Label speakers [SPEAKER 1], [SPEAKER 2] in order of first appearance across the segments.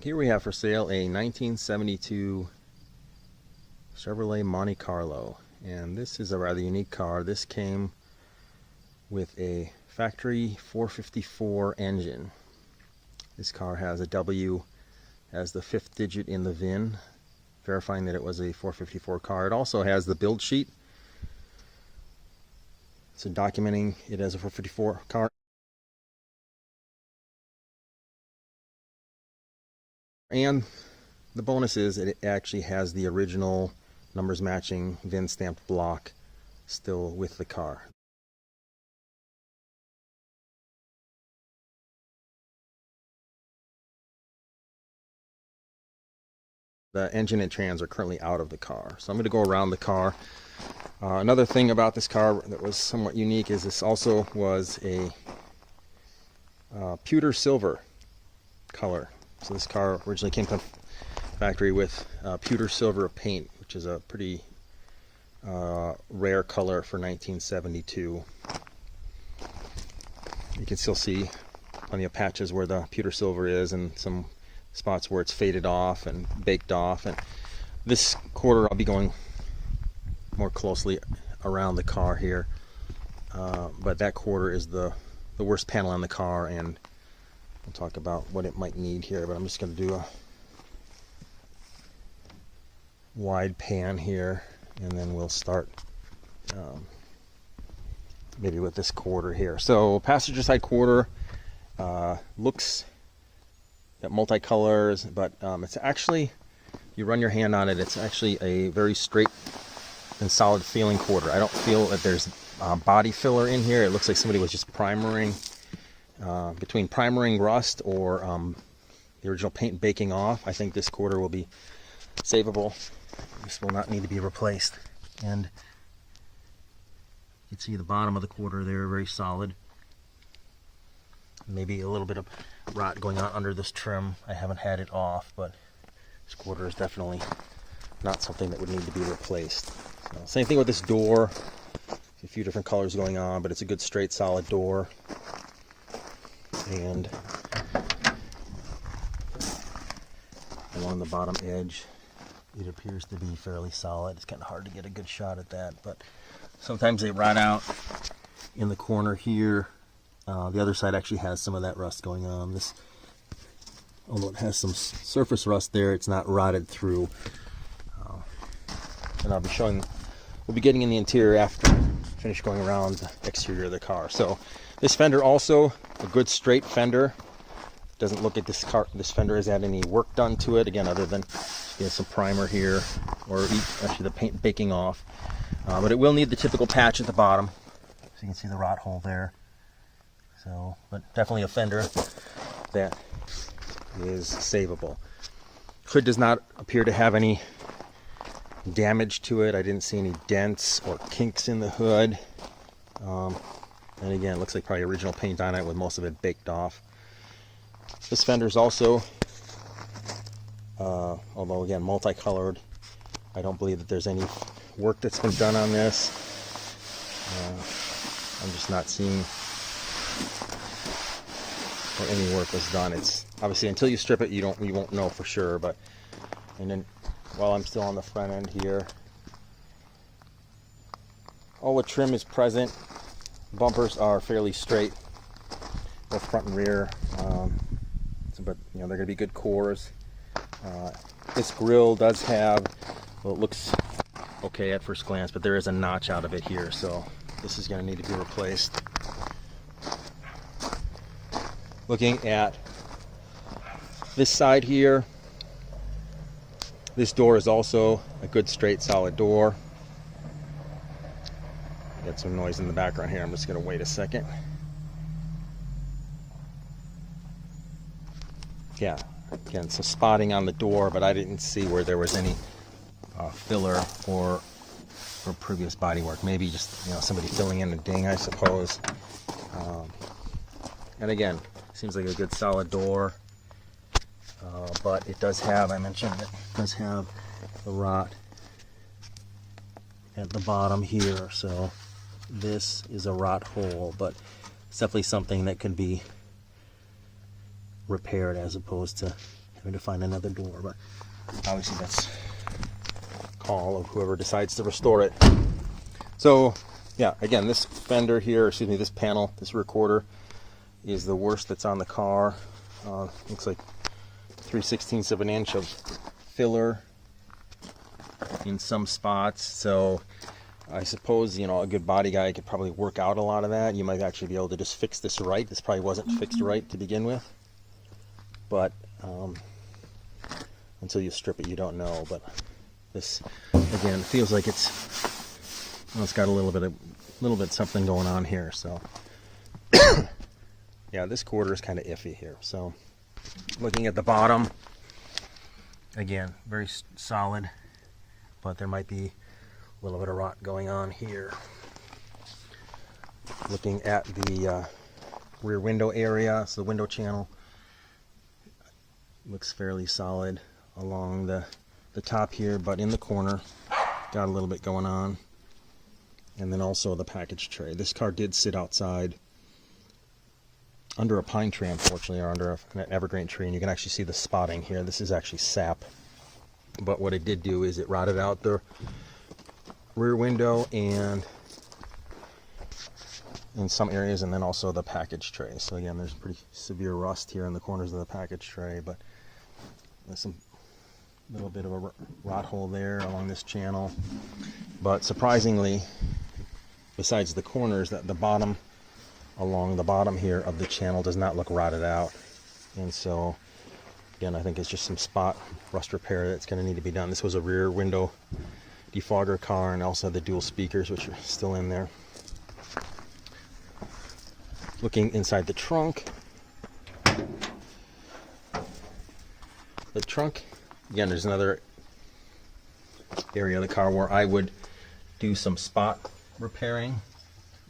[SPEAKER 1] Here we have for sale a 1972 Chevrolet Monte Carlo, and this is a rather unique car. This came with a factory 454 engine. This car has a W as the 5th digit in the VIN, verifying that it was a 454 car. It also has the build sheet, so documenting it as a 454 car. And the bonus is it actually has the original numbers matching VIN stamped block still with the car. The engine and trans are currently out of the car, so I'm going to go around the car. Another thing about this car that was somewhat unique is this also was a pewter silver color. So this car originally came from the factory with pewter silver paint, which is a pretty rare color for 1972. You can still see plenty of patches where the pewter silver is, and some spots where it's faded off and baked off. And this quarter I'll be going more closely around the car here, but that quarter is the worst panel on the car, and we'll talk about what it might need here. But I'm just going to do a wide pan here, and then we'll start maybe with this quarter here. So passenger side quarter looks at multicolors, but it's actually, you run your hand on it, it's actually a very straight and solid feeling quarter. I don't feel that there's body filler in here. It looks like somebody was just primering. Between primering rust or the original paint baking off, I think this quarter will be savable. This will not need to be replaced. And you can see the bottom of the quarter there, very solid. Maybe a little bit of rot going on under this trim. I haven't had it off, but this quarter is definitely not something that would need to be replaced. So, same thing with this door. A few different colors going on, but it's a good straight solid door. And along the bottom edge, it appears to be fairly solid. It's kind of hard to get a good shot at that, but sometimes they rot out in the corner here. The other side actually has some of that rust going on. This, although it has some surface rust there, it's not rotted through. And I'll be showing, we'll be getting in the interior after I finish going around the exterior of the car. So this fender also a good straight fender. Doesn't look at this fender has had any work done to it, again, other than some primer here, or actually the paint baking off. But it will need the typical patch at the bottom, so you can see the rot hole there. So, but definitely a fender that is savable. Hood does not appear to have any damage to it. I didn't see any dents or kinks in the hood. And again, it looks like probably original paint on it with most of it baked off. This fender's also, although again multicolored, I don't believe that there's any work that's been done on this. I'm just not seeing where any work was done. It's obviously, until you strip it, you won't know for sure. But, and then while I'm still on the front end here, all the trim is present. Bumpers are fairly straight, both front and rear, but they're going to be good cores. This grille does have, well, it looks okay at first glance, but there is a notch out of it here, so this is going to need to be replaced. Looking at this side here, this door is also a good straight solid door. Got some noise in the background here. I'm just going to wait a second. Yeah, again, some spotting on the door, but I didn't see where there was any filler or previous bodywork. Maybe just somebody filling in a ding, I suppose. And again, seems like a good solid door, but it does have, I mentioned, it does have the rot at the bottom here, so this is a rot hole, but it's definitely something that can be repaired as opposed to Having to find another door, but obviously that's call of whoever decides to restore it. So yeah, again, this fender here, excuse me, this panel, this rear quarter is the worst that's on the car. Looks like 3/16 of an inch of filler in some spots. So I suppose, you know, a good body guy could probably work out a lot of that. You might actually be able to just fix this right. This probably wasn't fixed right to begin with, but until you strip it, you don't know. But this, again, feels like it's, well, it's got a little bit something going on here. So yeah, this quarter is kind of iffy here. So looking at the bottom, again, very solid, but there might be a little bit of rot going on here. Looking at the rear window area, so the window channel looks fairly solid along the top here, but in the corner got a little bit going on. And then also the package tray. This car did sit outside under a pine tree, unfortunately, or under an evergreen tree, and you can actually see the spotting here. This is actually sap, but what it did do is it rotted out the rear window and in some areas, and then also the package tray. So again, there's pretty severe rust here in the corners of the package tray, but there's some little bit of a rot hole there along this channel. But surprisingly, besides the corners, that the bottom, along the bottom here of the channel, does not look rotted out. And so again, I think it's just some spot rust repair that's going to need to be done. This was a rear window defogger car, and also the dual speakers, which are still in there. Looking inside the trunk, again, there's another area of the car where I would do some spot repairing.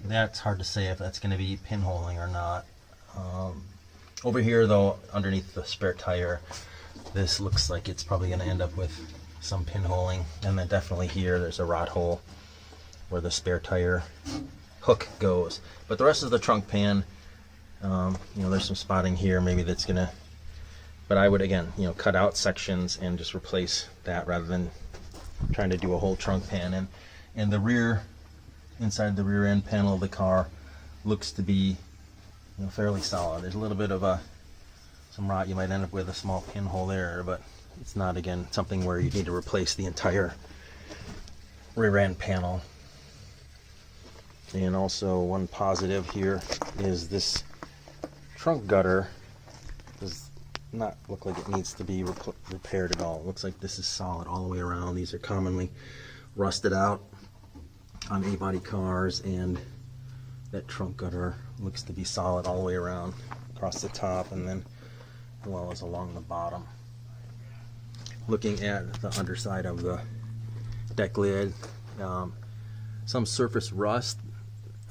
[SPEAKER 1] That's hard to say if that's going to be pinholing or not. Over here, though, underneath the spare tire, this looks like it's probably going to end up with some pinholing. And then definitely here, there's a rot hole where the spare tire hook goes. But the rest of the trunk pan, you know, there's some spotting here, maybe that's going to, but I would, again, you know, cut out sections and just replace that rather than trying to do a whole trunk pan. And the rear, inside the rear end panel of the car looks to be, you know, fairly solid. There's a little bit of some rot. You might end up with a small pinhole there, but it's not, again, something where you need to replace the entire rear end panel. And also, one positive here is this trunk gutter does not look like it needs to be repaired at all. It looks like this is solid all the way around. These are commonly rusted out on A-body cars, and that trunk gutter looks to be solid all the way around across the top, and then as well as along the bottom. Looking at the underside of the deck lid, some surface rust,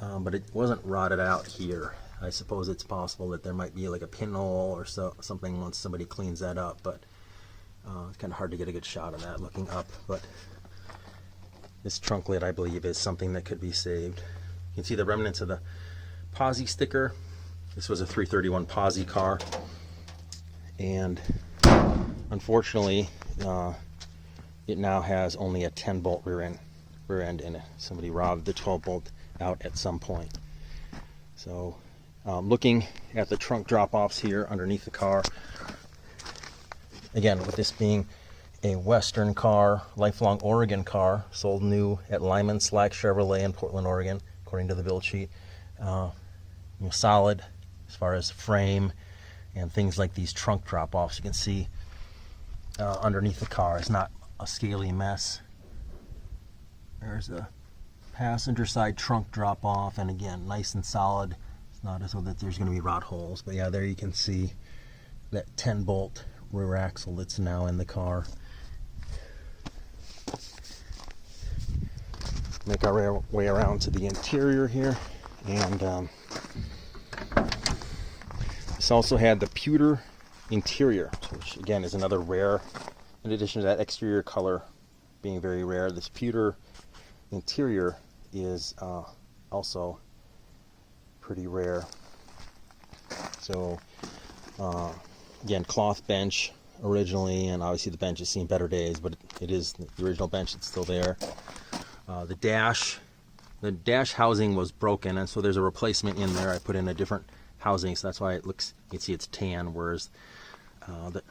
[SPEAKER 1] but it wasn't rotted out here. I suppose it's possible that there might be like a pinhole or something once somebody cleans that up, but it's kind of hard to get a good shot of that looking up. But this trunk lid, I believe, is something that could be saved. You can see the remnants of the Posi sticker. This was a 331 Posi car, and unfortunately it now has only a 10-bolt rear end in it. Somebody robbed the 12-bolt out at some point. So looking at the trunk drop-offs here underneath the car, again, with this being a Western car, lifelong Oregon car, sold new at Lyman Slack Chevrolet in Portland, Oregon, according to the build sheet. You know, solid as far as frame and things like these trunk drop-offs. You can see underneath the car is not a scaly mess. There's a passenger side trunk drop-off, and again, nice and solid. It's not as though that there's going to be rot holes, but yeah, there you can see that 10-bolt rear axle that's now in the car. Make our way around to the interior here, and this also had the pewter interior, which again is another rare. In addition to that exterior color being very rare, this pewter interior is also pretty rare. So again, cloth bench, originally, and obviously the bench has seen better days, but it is the original bench. It's still there. The dash housing was broken, and so there's a replacement in there. I put in a different housing, so that's why it looks, you can see it's tan, whereas the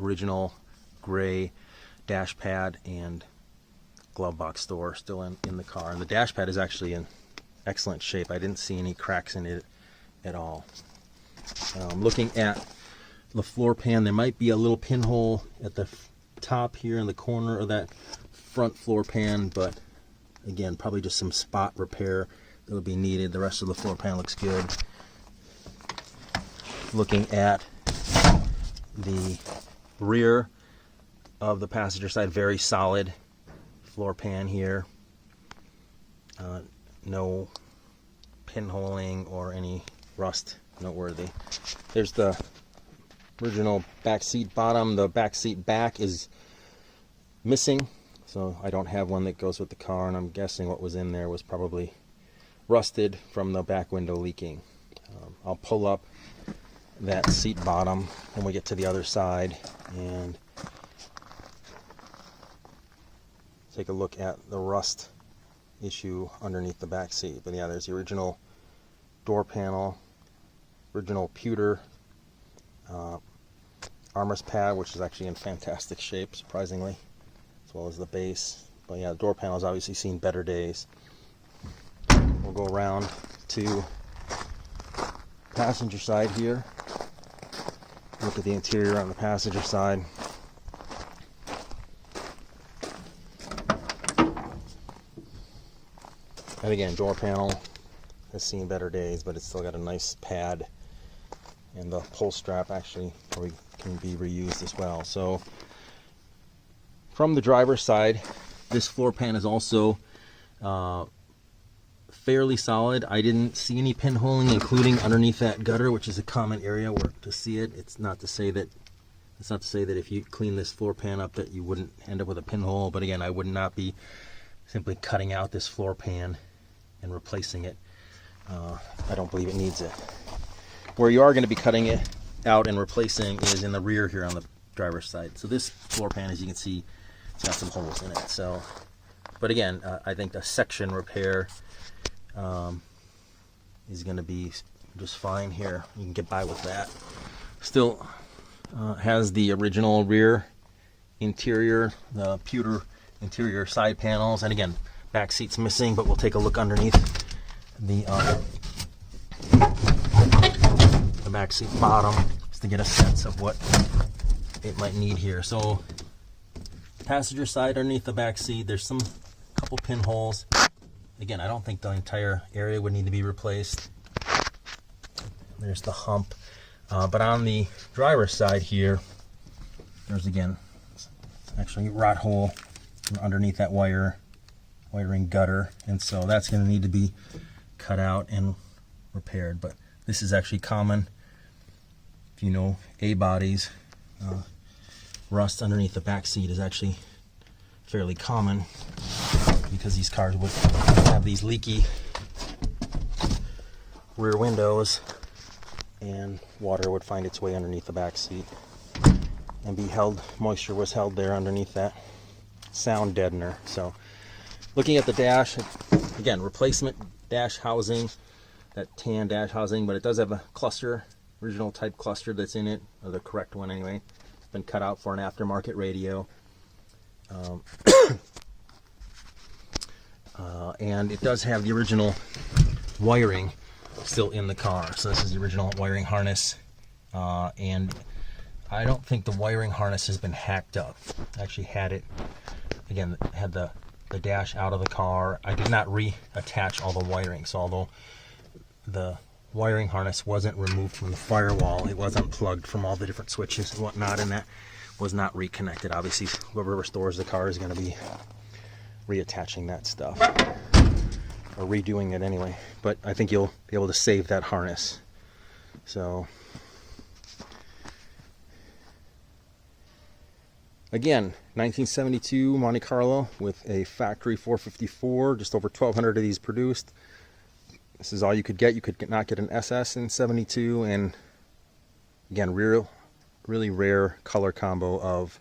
[SPEAKER 1] original gray dash pad and glove box door still in the car. And the dash pad is actually in excellent shape. I didn't see any cracks in it at all. Looking at the floor pan, there might be a little pinhole at the top here in the corner of that front floor pan, but again, probably just some spot repair that will be needed. The rest of the floor pan looks good. Looking at the rear of the passenger side, very solid floor pan here. No pinholing or any rust noteworthy. There's the original back seat bottom. The back seat back is missing, so I don't have one that goes with the car, and I'm guessing what was in there was probably rusted from the back window leaking. I'll pull up that seat bottom when we get to the other side and take a look at the rust issue underneath the back seat. But yeah, there's the original door panel, original pewter armrest pad, which is actually in fantastic shape, surprisingly, as well as the base. But yeah, the door panel has obviously seen better days. We'll go around to passenger side here. Look at the interior on the passenger side. And again, door panel has seen better days, but it's still got a nice pad, and the pull strap actually can be reused as well. So from the driver's side, this floor pan is also fairly solid. I didn't see any pinholing, including underneath that gutter, which is a common area where to see it. It's not to say that if you clean this floor pan up that you wouldn't end up with a pinhole. But again, I would not be simply cutting out this floor pan and replacing it. I don't believe it needs it. Where you are going to be cutting it out and replacing is in the rear here on the driver's side. So this floor pan, as you can see, it's got some holes in it. So, but again, I think the section repair is going to be just fine here. You can get by with that. Still has the original rear interior, the pewter interior side panels, and again, back seat's missing, but we'll take a look underneath the back seat bottom just to get a sense of what it might need here. So passenger side underneath the back seat, there's some couple pinholes. Again, I don't think the entire area would need to be replaced. There's the hump. But on the driver's side here, there's again actually a rot hole underneath that wiring gutter, and so that's going to need to be cut out and repaired. But this is actually common. If you know A-bodies, rust underneath the back seat is actually fairly common, because these cars would have these leaky rear windows, and water would find its way underneath the back seat and be held, moisture was held there underneath that sound deadener. So looking at the dash, again, replacement dash housing, that tan dash housing, but it does have a cluster, original type cluster that's in it, or the correct one anyway. It's been cut out for an aftermarket radio. And it does have the original wiring still in the car. So this is the original wiring harness, and I don't think the wiring harness has been hacked up. I actually had it, again, had the dash out of the car. I did not reattach all the wiring, so although the wiring harness wasn't removed from the firewall, it was unplugged from all the different switches and whatnot, and that was not reconnected. Obviously, whoever restores the car is going to be reattaching that stuff, or redoing it anyway. But I think you'll be able to save that harness. So again, 1972 Monte Carlo with a factory 454, just over 1,200 of these produced. This is all you could get. You could not get an SS in 72, and again, rear really rare color combo of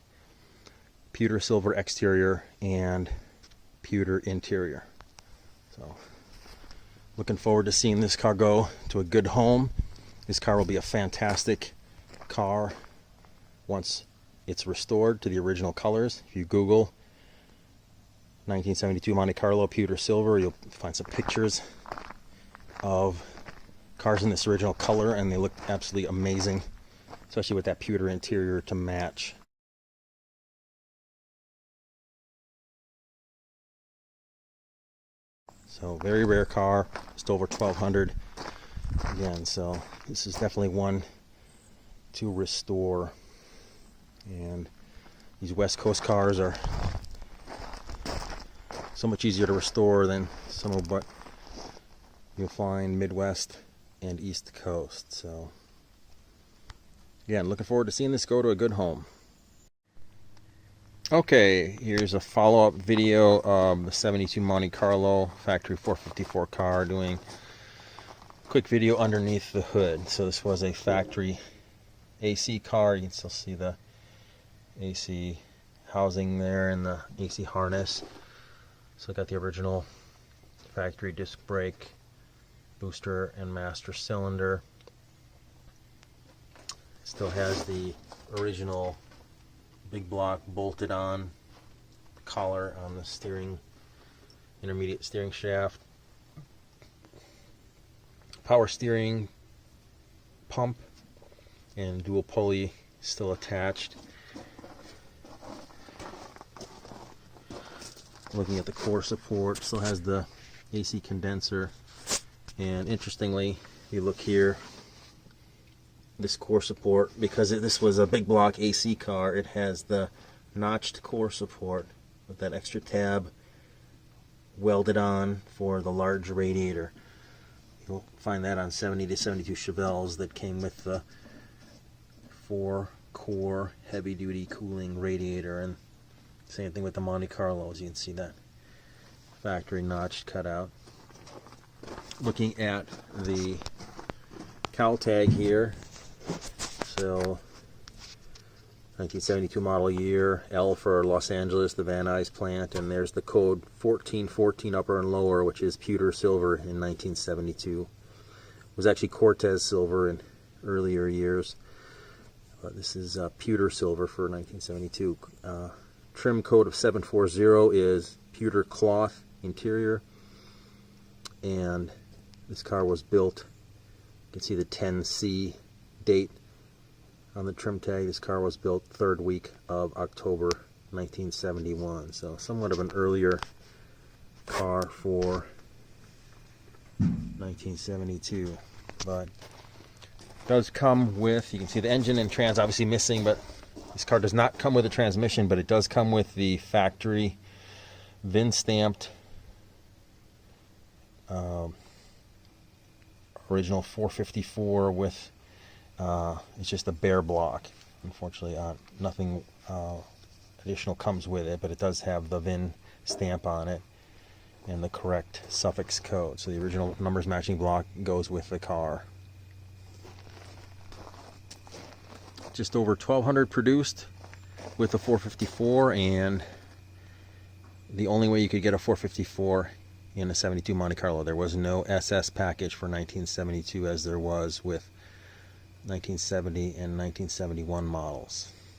[SPEAKER 1] pewter silver exterior and pewter interior. So looking forward to seeing this car go to a good home. This car will be a fantastic car once it's restored to the original colors. If you Google 1972 Monte Carlo pewter silver, you'll find some pictures of cars in this original color, and they look absolutely amazing, especially with that pewter interior to match. So very rare car, just over 1,200 again. So this is definitely one to restore. And these West Coast cars are so much easier to restore than some of what you'll find Midwest and East Coast. So again, looking forward to seeing this go to a good home. Okay, here's a follow-up video of the 72 Monte Carlo factory 454 car, doing a quick video underneath the hood. So this was a factory AC car. You can still see the AC housing there and the AC harness. So I got the original factory disc brake, booster and master cylinder. Still has the original big block bolted on collar on the steering, intermediate steering shaft. Power steering pump and dual pulley still attached. Looking at the core support, still has the AC condenser, and interestingly, you look here, this core support, because this was a big block AC car, it has the notched core support with that extra tab welded on for the large radiator. You'll find that on 70 to 72 Chevelles that came with the 4-core heavy-duty cooling radiator, and same thing with the Monte Carlos. You can see that factory notched cutout. Looking at the cowl tag here, so 1972 model year, L for Los Angeles, the Van Nuys plant, and there's the code 1414 upper and lower, which is pewter silver in 1972. It was actually Cortez silver in earlier years, but this is pewter silver for 1972. Trim code of 740 is pewter cloth interior, and this car was built, you can see the 10C date on the trim tag. This car was built third week of October 1971, so somewhat of an earlier car for 1972, but does come with, you can see the engine and trans obviously missing, but this car does not come with a transmission, but it does come with the factory VIN-stamped original 454 with it's just a bare block. Unfortunately, nothing additional comes with it, but it does have the VIN stamp on it and the correct suffix code. So the original numbers matching block goes with the car. Just over 1,200 produced with the 454, and the only way you could get a 454 in a 72 Monte Carlo. There was no SS package for 1972 as there was with 1970 and 1971 models.